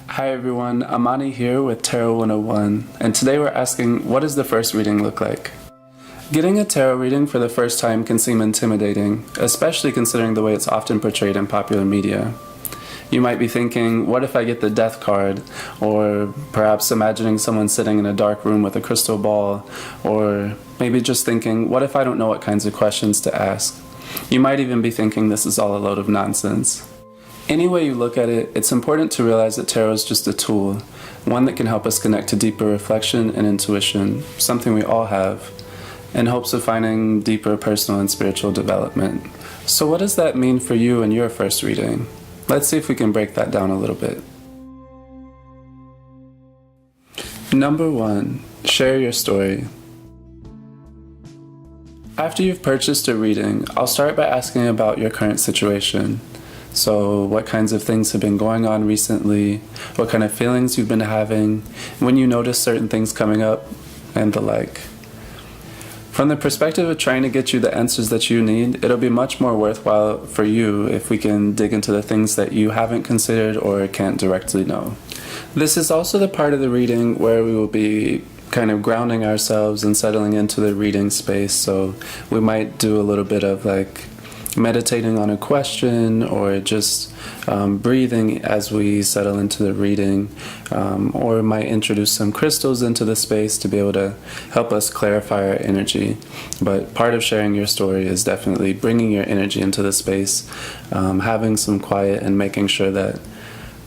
Hi everyone, Amani here with Tarot 101, and today we're asking, what does the first reading look like? Getting a tarot reading for the first time can seem intimidating, especially considering the way it's often portrayed in popular media. You might be thinking, what if I get the death card? Or perhaps imagining someone sitting in a dark room with a crystal ball, or maybe just thinking, what if I don't know what kinds of questions to ask? You might even be thinking this is all a load of nonsense. Any way you look at it, it's important to realize that tarot is just a tool, one that can help us connect to deeper reflection and intuition, something we all have, in hopes of finding deeper personal and spiritual development. So what does that mean for you in your first reading? Let's see if we can break that down a little bit. Number 1, share your story. After you've purchased a reading, I'll start by asking about your current situation. So what kinds of things have been going on recently, what kind of feelings you've been having, when you notice certain things coming up, and the like. From the perspective of trying to get you the answers that you need, it'll be much more worthwhile for you if we can dig into the things that you haven't considered or can't directly know. This is also the part of the reading where we will be kind of grounding ourselves and settling into the reading space, so we might do a little bit of meditating on a question or just breathing as we settle into the reading, or might introduce some crystals into the space to be able to help us clarify our energy. But part of sharing your story is definitely bringing your energy into the space, having some quiet and making sure that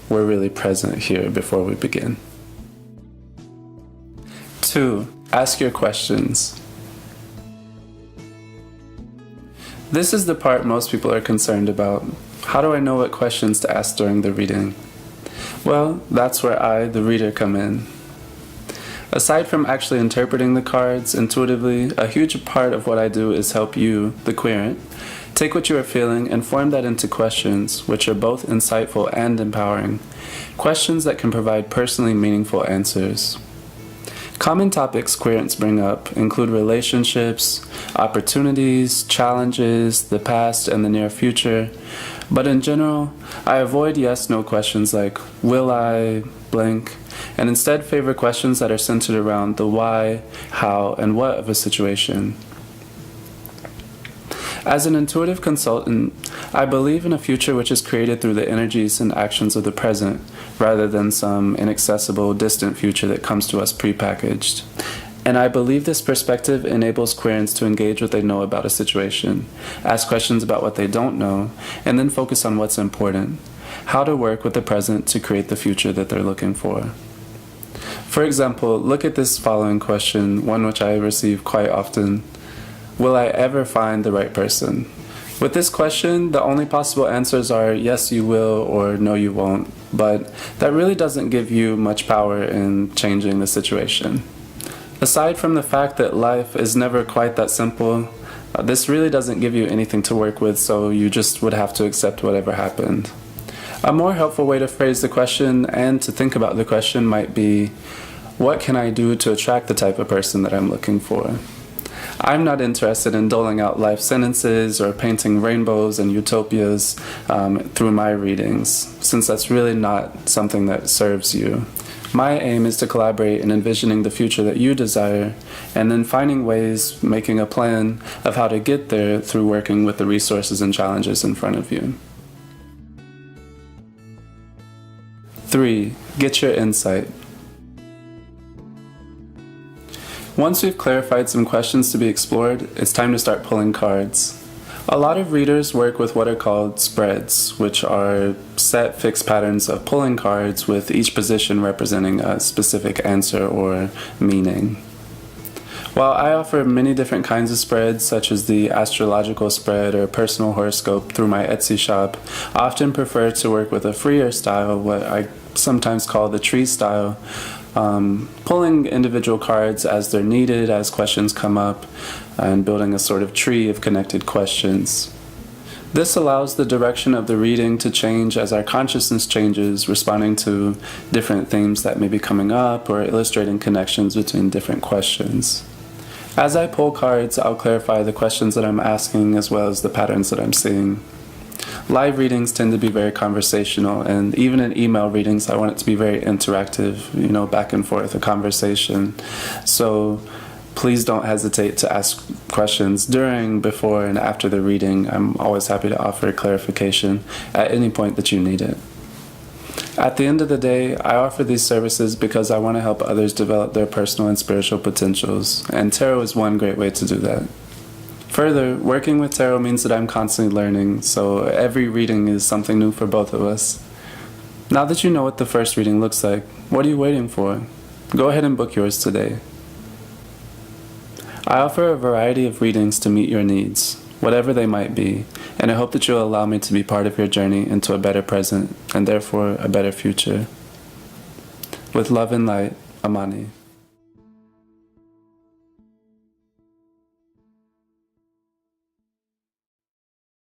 we're really present here before we begin. 2. Ask your questions. This is the part most people are concerned about. How do I know what questions to ask during the reading? Well, that's where I, the reader, come in. Aside from actually interpreting the cards intuitively, a huge part of what I do is help you, the querent, take what you are feeling and form that into questions, which are both insightful and empowering. Questions that can provide personally meaningful answers. Common topics querents bring up include relationships, opportunities, challenges, the past and the near future, but in general, I avoid yes/no questions like, will I, blank, and instead favor questions that are centered around the why, how, and what of a situation. As an intuitive consultant, I believe in a future which is created through the energies and actions of the present, rather than some inaccessible, distant future that comes to us prepackaged. And I believe this perspective enables querents to engage what they know about a situation, ask questions about what they don't know, and then focus on what's important, how to work with the present to create the future that they're looking for. For example, look at this following question, one which I receive quite often. Will I ever find the right person? With this question, the only possible answers are yes you will or no you won't, but that really doesn't give you much power in changing the situation. Aside from the fact that life is never quite that simple, this really doesn't give you anything to work with, so you just would have to accept whatever happened. A more helpful way to phrase the question and to think about the question might be, what can I do to attract the type of person that I'm looking for? I'm not interested in doling out life sentences or painting rainbows and utopias through my readings, since that's really not something that serves you. My aim is to collaborate in envisioning the future that you desire, and then finding ways, making a plan of how to get there through working with the resources and challenges in front of you. 3. Get your insight. Once we've clarified some questions to be explored, it's time to start pulling cards. A lot of readers work with what are called spreads, which are set fixed patterns of pulling cards with each position representing a specific answer or meaning. While I offer many different kinds of spreads, such as the astrological spread or personal horoscope through my Etsy shop, I often prefer to work with a freer style, what I sometimes call the tree style, pulling individual cards as they're needed, as questions come up, and building a sort of tree of connected questions. This allows the direction of the reading to change as our consciousness changes, responding to different themes that may be coming up or illustrating connections between different questions. As I pull cards, I'll clarify the questions that I'm asking as well as the patterns that I'm seeing. Live readings tend to be very conversational, and even in email readings, I want it to be very interactive, back and forth, a conversation. So please don't hesitate to ask questions during, before, and after the reading. I'm always happy to offer clarification at any point that you need it. At the end of the day, I offer these services because I want to help others develop their personal and spiritual potentials, and tarot is one great way to do that. Further, working with tarot means that I'm constantly learning, so every reading is something new for both of us. Now that you know what the first reading looks like, what are you waiting for? Go ahead and book yours today. I offer a variety of readings to meet your needs, whatever they might be, and I hope that you'll allow me to be part of your journey into a better present, and therefore a better future. With love and light, Amani.